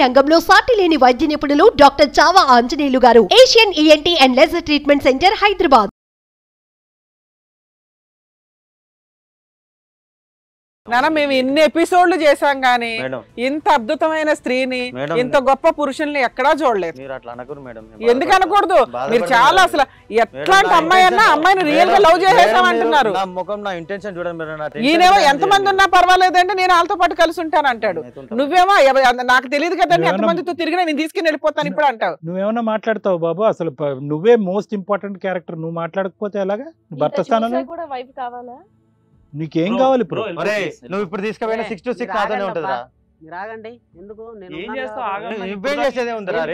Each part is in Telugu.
రంగంలో సాటి లేని వైద్య నిపుణులు డాక్టర్ చావా ఆంజనేయులు గారు, Asian ENT and laser treatment centre, Hyderabad. నాన్న మేము ఇన్ని ఎపిసోడ్లు చేసాం గానీ ఇంత అద్భుతమైన స్త్రీని ఇంత గొప్ప పురుషుల్ని ఎక్కడా చూడలేదు. ఎందుకు అనకూడదు? మీరు చాలా అసలు ఎట్లాంటి అమ్మాయి అన్నా అమ్మాయిని రియల్ గా లవ్ చేసేసాం అంటున్నారు. ఈయనేమో ఎంతమంది ఉన్నా పర్వాలేదంటే నేను వాళ్ళతో పాటు కలిసి ఉంటాను అంటాడు. నువ్వేమో నాకు తెలియదు కదండి ఎంతమందితో తిరిగినా నేను తీసుకుని వెళ్ళిపోతాను ఇప్పుడు అంటావు. నువ్వేమన్నా మాట్లాడతావు బాబు? అసలు నువ్వే మోస్ట్ ఇంపార్టెంట్ క్యారెక్టర్. నువ్వు మాట్లాడకపోతే ఎలాగా? భర్త స్థానంలో వైఫ్ కావాలా? నీకేం కావాలి ఇప్పుడు? నువ్వు ఇప్పుడు తీసుకుపోయినా 6 to 6 ఆటోనే ఉంటదిరా. రాగండి ఎందుకు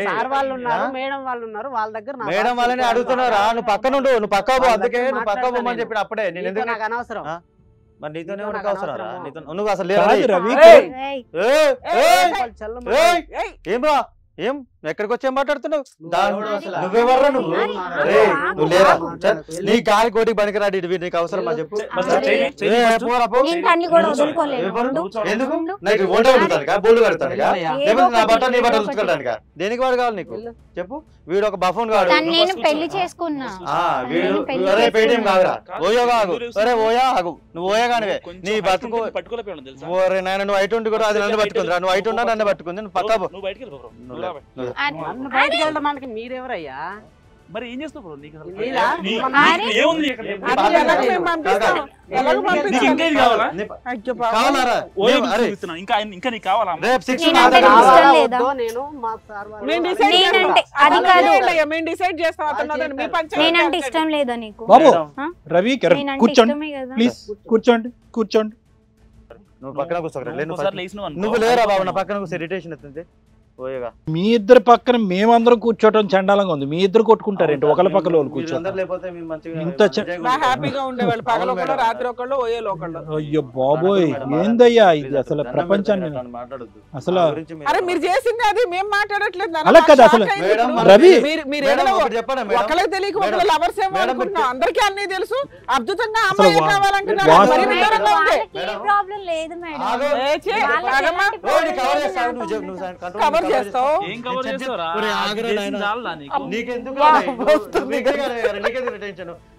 సార్ వాళ్ళు ఉన్నారు, మేడం వాళ్ళు ఉన్నారు, వాళ్ళ దగ్గర మేడం వాళ్ళని అడుగుతున్నారా? నువ్వు పక్కన ఉండు, నువ్వు పక్క పో. అందుకే నువ్వు పక్క పోమని చెప్పిన అప్పుడే నేను ఎందుకు నాకు అనవసరం. మరి నీతోనే ఉండక అవసరం రా? నువ్వు అసలు ఏం రా? ఏం ఎక్కడికి వచ్చి ఏం మాట్లాడుతున్నావు? నువ్వెవర్రా? నువ్వు లేరా? నీ గాలి కోటికి పనికిరాడు ఇటు. నీకు అవసరం అని చెప్పు. ఎందుకు నాకు వంట కడుగుతానుగా, బోల్డ్ కడుగుతానుగా, లేకపోతే నా బట్ట నీ బట్ట ఉతుకోవడానికా? దేనికి వాడు కావాలి నీకు చెప్పు? వీడు ఒక బఫోన్ కాదు. పెళ్లి చేసుకున్నా వీడు అరే పేటీఎం కాదురా. ఓయో కాదు. అరే ఓయా ఆగు. నువ్వు ఓయా కానివే. నీ బతుకు ఓరే నాయన. నువ్వు ఐటు ఉండి కూడా అది నన్ను పట్టుకుందిరా. నువ్వు ఐటు ఉన్నా నన్ను పట్టుకుంది. నువ్వు పక్క బయటకు వెళ్ళడానికి మీరెవరయ్యా? మరి ఏం చేస్తావు బ్రో? నీకు ఇంకా నీకు కావాలా? నేనంటే ఇష్టం లేదా నీకు? బాబు రవి కూర్చోండి ప్లీజ్. కూర్చోండి కూర్చోండి. నువ్వు పక్కన కూర్చోరా. నువ్వు లేరా బాబు? నా పక్కన కూర్చో. ఇరిటేషన్ అవుతుంది. మీ ఇద్దరు పక్కన మేమందరం కూర్చోవటం చండాలంగా ఉంది. మీ ఇద్దరు కొట్టుకుంటారేంటి ఒకళ్ళ పక్కన వాళ్ళు కూర్చోండి? అయ్యో బాబోయ్ ఏందయ్యా ఇది? అసలు ప్రపంచాన్ని అసలు మీరు చేసింది అది మేము మాట్లాడట్లేదు. అలా కదా అసలు రవి. ఒకళ్ళకి తెలియక ఒకళ్ళు లవర్స్ ఏమో అనుకుంటున్నాం. అందరికీ అన్ని తెలుసు. అద్భుతంగా అమ్మాయి కావాలంటున్నారు.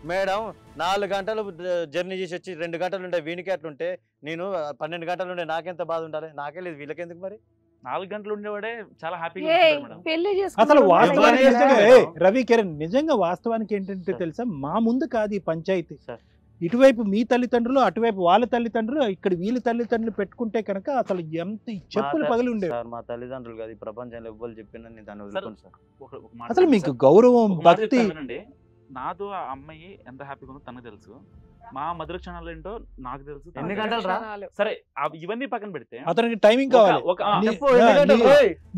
మేడం 4 గంటలు జర్నీ చేసి వచ్చి 2 గంటలు ఉండే వీనికి అట్లుంటే నేను 12 గంటలు ఉండే నాకెంత బాధ ఉండాలి? నాకే లేదు, వీళ్ళకెందుకు? మరి 4 గంటలు ఉండేవాడే చాలా హ్యాపీగా అసలు వాస్తవానికి రవి కిరణ్ నిజంగా వాస్తవానికి ఏంటంటే తెలుసా, మా ముందు కాదు ఈ పంచాయతీ. ఇటువైపు మీ తల్లిదండ్రులు, అటువైపు వాళ్ళ తల్లిదండ్రులు, ఇక్కడ వీళ్ళ తల్లిదండ్రులు పెట్టుకుంటే కనుక అసలు ఎంత చెప్పులు పగిలి ఉండేవి. మా తల్లిదండ్రులు కాదు, ఈ ప్రపంచంలో ఎవ్వరు చెప్పినా నేను దాన్ని వదులుకోను సార్. అసలు మీకు గౌరవం, భక్తి. నాతో ఆ అమ్మాయి ఎంత హ్యాపీగా ఉందో తనకు తెలుసు. మా మధుర క్షణాలు ఏంటో నాకు తెలుసు. ఎన్ని గంటలు రా? సరే ఇవన్నీ పక్కన పెడితే అతనికి టైమింగ్ కావాలి,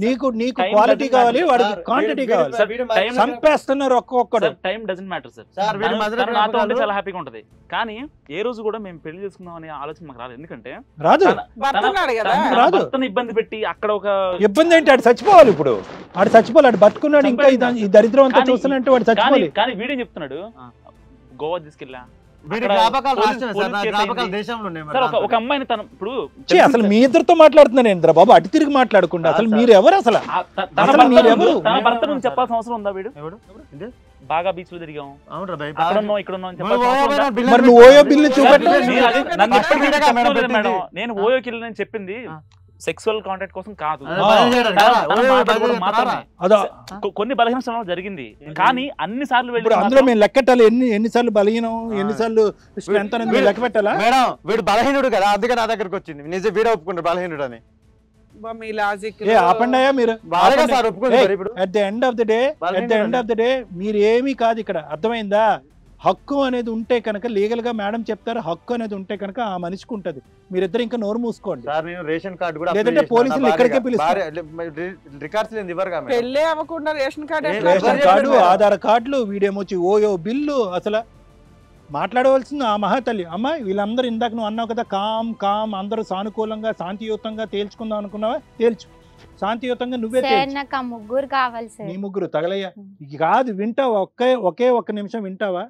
నీకు క్వాలిటీ కావాలి, వాడికి క్వాంటిటీ కావాలి. చంపేస్తున్నారు ఒక్కొక్కడు. Time doesn't matter sir. నాతో ఉంటే చాలా హ్యాపీగా ఉంటది. కానీ ఏ రోజు కూడా మేము పెళ్లి చేసుకుందాం అనే ఆలోచన మాకు రాదు. ఎందుకంటే భర్తను ఇబ్బంది పెట్టి అక్కడ ఒక ఇబ్బంది ఏంటి? ఆడు చచ్చిపోవాలి. ఇప్పుడు ఆడు చచ్చిపోవాలి. ఆడు బతుకున్నాడు. ఇంకా ఈ దరిద్రం అంతా చూస్తున్నట్టు వాడు చచ్చిపోవాలి. కానీ వీడే చెప్తున్నాడు గోవా తీసుకెళ్ళా. ఒక అమ్మాయిని తను ఇప్పుడు అసలు మీ ఇద్దరితో మాట్లాడుతున్నాను ఇంద్ర బాబు, అటు తిరిగి మాట్లాడకుండా. అసలు మీరు ఎవరు? అసలు తన భర్త నుంచి చెప్పాల్సిన అవసరం ఉందా? వీడు బాగా బీచ్ లో తిరిగాం, ఇక్కడ మరి నువ్వు ఓయో బిల్లు చూపెట్టు. మేడం నేను ఓయోకి వెళ్ళినని చెప్పింది సెక్సువల్ కాంటాక్ట్ కోసం కాదు, కొన్ని బలహీన స్థానాలు జరిగింది. కానీ అన్ని సార్లు వెళ్ళి అందులో మేము లెక్కట్టాలి. ఎన్నిసార్లు బలహీనం, ఎన్నిసార్లు లెక్క పెట్టాలా? మేడం వీడు బలహీనుడు కదా, అందుకే నా దగ్గరకు వచ్చింది. నిజం వీడే ఒప్పుకుంటాడు బలహీనుడు అని. ఆపండియా మీరు. At the end of the day మీరు ఏమీ కాదు ఇక్కడ. అర్థమైందా? హక్కు అనేది ఉంటే కనుక లీగల్ గా మేడం చెప్తారు, హక్కు అనేది ఉంటే కనుక ఆ మనిషికి ఉంటది. మీరిద్దరు ఇంకా నోరు మూసుకోండి. రేషన్ కార్డు కూడా లేదంటే పోలీసులు ఇక్కడికే పిలుస్తారు. రేషన్ కార్డు, ఆధార్ కార్డులు, వీడేమొచ్చి ఓయో బిల్లు. అసలు మాట్లాడవలసింది ఆ మహాతల్లి. అమ్మాయి వీళ్ళందరూ ఇందాక నువ్వు అన్నావు కదా, కామ్ అందరూ సానుకూలంగా శాంతియుతంగా తేల్చుకుందాం అనుకున్నావా? తేల్చు. శాంతియుతంగా నువ్వే ముగ్గురు కావాలి సార్. నీ ముగ్గురు తగలయ్యా కాదు. వింటావా? ఒకే ఒక్క నిమిషం వింటావా?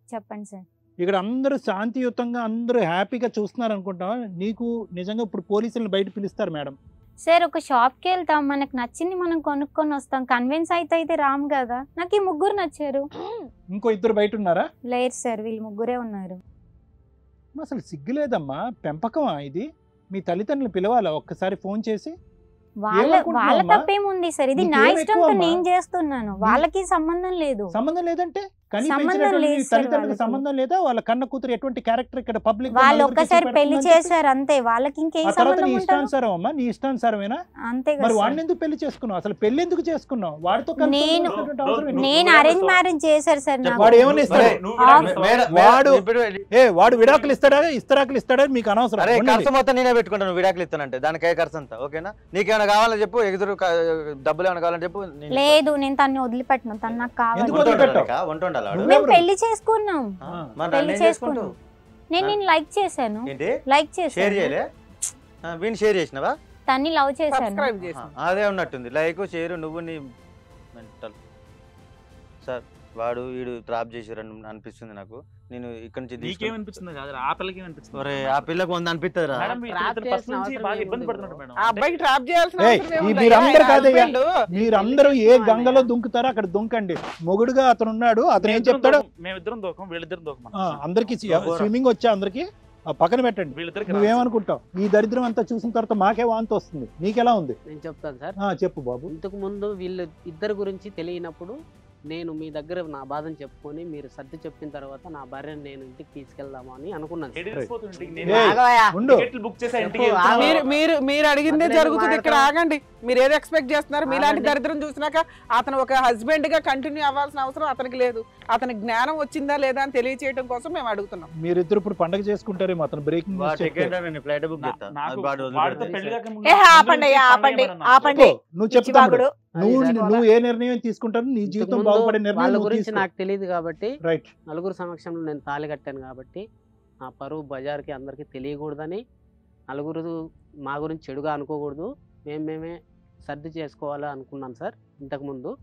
చెప్పండి సార్. ఇక్కడ అందరూ శాంతియుతంగా అందరూ హ్యాపీగా చూస్తున్నారు అనుకుంటావా? నీకు నిజంగా ఇప్పుడు పోలీసులను బయట పిలుస్తారు మేడం. సార్ ఒక షాప్ కి వెళ్తాం, మనకు నచ్చింది మనం కొనుక్కొని వస్తాం, కన్విన్స్ అయితే రాము కదా. నాకు ఈ ముగ్గురు నచ్చారు. ఇంకో ఇద్దరు బయట ఉన్నారా? లేరు సార్, వీళ్ళు ముగ్గురే ఉన్నారు. అసలు సిగ్గులేదమ్మా, పెంపకమా ఇది? మీ తల్లిదండ్రులు పిలవాలా ఒక్కసారి ఫోన్ చేసి? వాళ్ళ తప్పేముంది సార్, ఇది నా ఇష్టంతో నేను చేస్తున్నాను, వాళ్ళకి సంబంధం లేదు. సంబంధం లేదంటే తల్లిదండ్రులకు సంబంధం లేదా? వాళ్ళ కన్న కూతురు ఎటువంటి క్యారెక్టర్ ఇక్కడ పబ్లిక్ వాళ్ళు ఒక్కసారి పెళ్లి చేశారు అంతే, వాళ్ళకి ఇంకేం సంబంధం ఉంటుంది? ఇష్టానుసారం అమ్మా, నీ ఇష్టానుసారమేనా? అంతే మరి కదా. వాడిని ఎందుకు పెళ్లి చేసుకున్నావు? అసలు పెళ్లి ఎందుకు చేసుకున్నావు? వాడితో నేను అరేంజ్ మ్యారేజ్ చేశారు సార్. వాడు ఏమని ఇస్తాడు? వాడు విడాకులు ఇస్తాడా ఇస్తరాకులు ఇస్తాడా మీకు అనవసరం. ఖర్చు మొత్తం నేనే పెట్టుకుంటాను విడాకులు ఇస్తానంటే, దానికి ఖర్చు అంతా ఓకేనా? నీకేమైనా కావాలని చెప్పు, ఎదురు డబ్బులు ఏమైనా కావాలని చెప్పు. లేదు, నేను తన్ని వదిలిపెట్టను, తను నాకు కావాలి. మేము పెళ్లి చేసుకున్నాం, పెళ్లి చేసుకున్నాం. నేను లైక్ చేశాను, లైక్ చేశాను. వీని షేర్ చేసినవా? తన్ని లవ్ చేశాను. అదే ఉన్నట్టుంది, లైక్ షేర్. నువ్వు నీ మెంటల్ సార్ వాడు వీడు ట్రాప్ చేసారని అనిపిస్తుంది నాకు. నేను ఇక్కడ నుంచి ఆ పిల్లకు వంద అనిపిస్తుంది. మీరందరూ ఏ గంగలో దుంకుతారో అక్కడ దుంకండి. మొగుడుగా అతను ఉన్నాడు, అతను ఏం చెప్తాడు? మేమిద్దరం దూకం, వీళ్ళిద్దరం దూకం. అందరికి స్విమ్మింగ్ వచ్చా అందరికి పక్కన పెట్టండి. నువ్వేమనుకుంటావు? ఈ దరిద్రం అంతా చూసిన తర్వాత మాకే వాంతి వస్తుంది, నీకెలా ఉంది? నేను చెప్తాను సార్. చెప్పు బాబు. ఇంతకు ముందు వీళ్ళు ఇద్దరు గురించి తెలియనప్పుడు నేను మీ దగ్గర నా బాధను చెప్పుకొని మీరు సర్ది చెప్పిన తర్వాత నా భార్యను నేను ఇంటికి తీసుకెళ్దాము అని అనుకున్నాను. మీరు అడిగిందే జరుగుతుంది ఇక్కడ. ఆగండి, మీరు ఏది ఎక్స్పెక్ట్ చేస్తున్నారు? మీలాంటి దరిద్రం చూసినాక అతను ఒక హస్బెండ్ గా కంటిన్యూ అవ్వాల్సిన అవసరం అతనికి లేదు. అతనికి జ్ఞానం వచ్చిందా లేదా అని తెలియచేయడం కోసం మేము అడుగుతున్నాం. మీరిద్దరు ఇప్పుడు పండగ చేసుకుంటారేమో. అతను బ్రేకింగ్ నువ్వు చెప్తాడు. నువ్వు ఏ నిర్ణయం తీసుకుంటావు? నీ జీవితం బాగుపడే నిర్ణయం గురించి నాకు తెలియదు కాబట్టి, నలుగురు సమక్షంలో నేను తాళి కట్టాను కాబట్టి నా పరువు బజార్కి అందరికి తెలియకూడదని, నలుగురు మా గురించి చెడుగా అనుకోకూడదు, మేమే సర్ది చేసుకోవాలని అనుకున్నాను సార్ ఇంతకుముందు.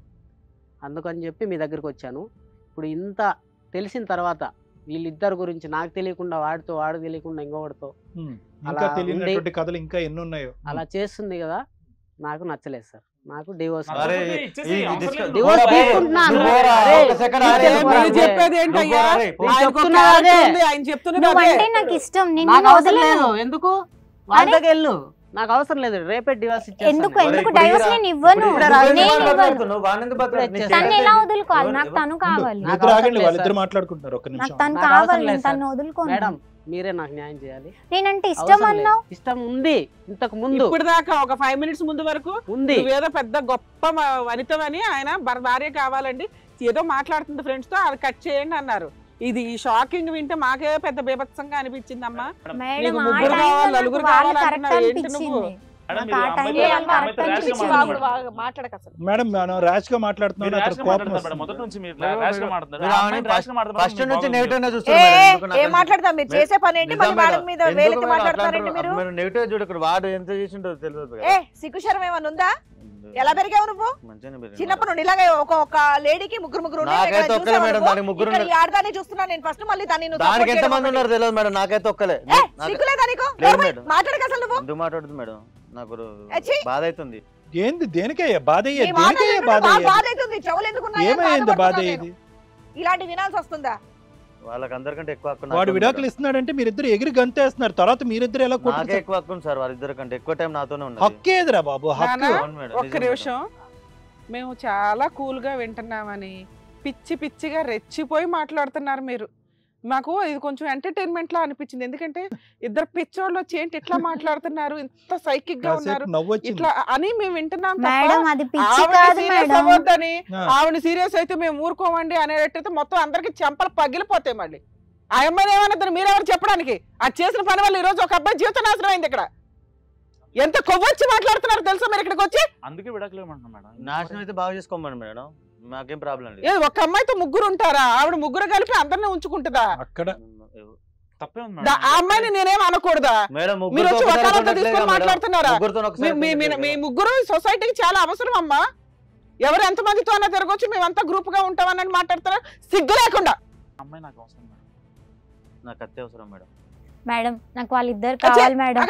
అందుకని చెప్పి మీ దగ్గరికి వచ్చాను. ఇప్పుడు ఇంత తెలిసిన తర్వాత వీళ్ళిద్దరు గురించి నాకు తెలియకుండా వాడు తెలియకుండా ఇంకొకటితో అలా చేస్తుంది కదా, నాకు నచ్చలేదు సార్. నాకు డివోర్స్ ఎందుకు వాళ్ళ దగ్గర వెళ్ళు, నాకు అవసరం లేదు. రేపే డివోర్స్ ఎందుకు డైవర్స్ నేను ఇవ్వను. తను ఎలా వదులుకోవాలి? నాకు తను కావాలి, తను కావాలి, తను వదులుకోను. మేడం మీరే నాకు న్యాయం చేయాలి. నేనంటే ఇష్టం అన్నావు. ఇష్టం ఉంది ఇంతకు ముందు, ఇప్పుడు దాకా ఒక 5 minutes ముందు వరకు ఉంది. ఏదో పెద్ద గొప్ప వనితమని ఆయన భార్య కావాలండి ఏదో మాట్లాడుతుంది ఫ్రెండ్స్ తో, అది కట్ చేయండి అన్నారు. ఇది షాకింగ్ వింటే మాకే పెద్ద బేభత్సంగా అనిపించింది అమ్మా. ముగ్గురు కావాలి, నలుగురు కావాలంటున్నావు ఏంటి నువ్వు? మేడం మనం ర్యాష్ గా మాట్లాడుతున్నాం. చేసే పని ఏంటి? వాడు ఎంత చేసిండో తెలియదు. సిగ్గుశరం ఏమన్నా ఉందా? ఎలా పెరిగావు నువ్వు? చిన్నప్పుడు నుండి ఇలాగే ఒక లేడీకి ముగ్గురు ఆడదాన్ని చూస్తున్నా నేను ఫస్ట్. మళ్ళీ దానికి ఎంత మంది ఉన్నారు తెలియదు మేడం, నాకైతే ఒక్కలే. సిగ్గులేదా నీకు? మాట్లాడక అసలు నువ్వు ఎందుకు మాట్లాడుతుంది మేడం? నాకు బాధ అవుతుంది. ఏంది? దేనికయ్యా బాధ? ఇలాంటి వినాల్సి వస్తుందా? వాళ్ళకందరికంటే ఎక్కువ వాడు విడాకులు ఇస్తున్నాడంటే మీరిద్దరు ఎగిరి గంతేస్తున్నారు. తర్వాత మీరిద్దరు ఎలా ఎక్కువ హక్కు సార్? వాళ్ళిద్దరు కంటే ఎక్కువ టైం నాతోనే ఉంది. హక్కేదిరా బాబు? ఒక్క నిమిషం, మేము చాలా కూల్ గా వింటున్నామని పిచ్చిగా రెచ్చిపోయి మాట్లాడుతున్నారు మీరు. మాకు ఇది కొంచెం ఎంటర్టైన్మెంట్ లా అనిపించింది. ఎందుకంటే ఇద్దరు పిచ్చోళ్ళు వచ్చి ఏంటి ఇట్లా మాట్లాడుతున్నారు, ఇంత సైకిక్ గా ఉన్నారు ఇట్లా అని మేము వింటున్నాం. ఆవిడ సీరియస్ అయితే మేము ఊరుకోమండి అనేటట్టయితే మొత్తం అందరికి చెంపలు పగిలిపోతాయి. మళ్ళీ ఆ అమ్మాయి ఏమన్నది మీరెవరు చెప్పడానికి? అది చేసిన పని వల్ల ఈ రోజు ఒక అబ్బాయి జీవితం నాశనం అయింది. ఇక్కడ ఎంత కొవ్వొచ్చి మాట్లాడుతున్నారు తెలుసా మీరు ఇక్కడికి వచ్చి? అందుకే విడాకులేమంటున్నాం మేడం. నాశనం అయితే బాగా చేసుకోమని మేడం, మాకేం ప్రాబ్లం లేదు. ఒక అమ్మాయితో ముగ్గురు ఉంటారా? ఆవిడ ముగ్గురు కలిపి అందరినీ ఉంచుకుంటుందా? అక్కడ ఆ అమ్మాయిని నేనేం అనకూడదా? మీరు వచ్చి వకాలతో తీసుకొని మాట్లాడుతున్నారా? మీ ముగ్గురు సొసైటీకి చాలా అవసరం అమ్మా. ఎవరు ఎంత మందితో అన్నా తిరగొచ్చు, మేమంతా గ్రూప్ గా ఉంటామని మాట్లాడుతారా సిగ్గు లేకుండా? అమ్మాయి నాకు అవసరం మేడం, నాకు అత్తే అవసరం మేడం. మేడం నాకు వాళ్ళిద్దరు కావాలి మేడం.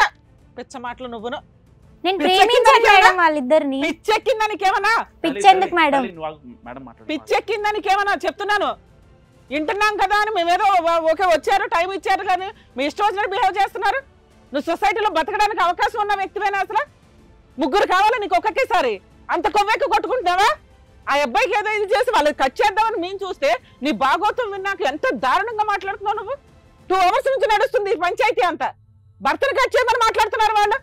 పిచ్చ మాటలు నువ్వును. నేను ప్రేమించాను మేడం వాళ్ళిద్దరిని. పిచ్చెక్కిందానికి ఏమన్నా? పిచ్చెందుకు మేడం? పిచ్చెక్కిందానికి ఏమన్నా చెప్తున్నాను. వింటున్నాం కదా అని మేమేదో ఓకే వచ్చారు టైం ఇచ్చారు కానీ మీ ఇష్టం వచ్చినట్టు బిహేవ్ చేస్తున్నారు. నువ్వు సొసైటీలో బతకడానికి అవకాశం ఉన్న వ్యక్తివేనా? అసలు ముగ్గురు కావాలి నీకు ఒక్కొక్కసారి. అంత కొవ్వెక్కి కొట్టుకుంటున్నావా? ఆ అబ్బాయికి ఏదో ఇది చేసి వాళ్ళకి కట్ చేద్దామని మేము చూస్తే నీ భాగోతం విన్నాక ఎంత దారుణంగా మాట్లాడుతున్నావు నువ్వు. 2 hours నుంచి నడుస్తుంది ఈ పంచాయతీ అంతా. భర్తను కట్ చేయమని మాట్లాడుతున్నారు వాళ్ళు.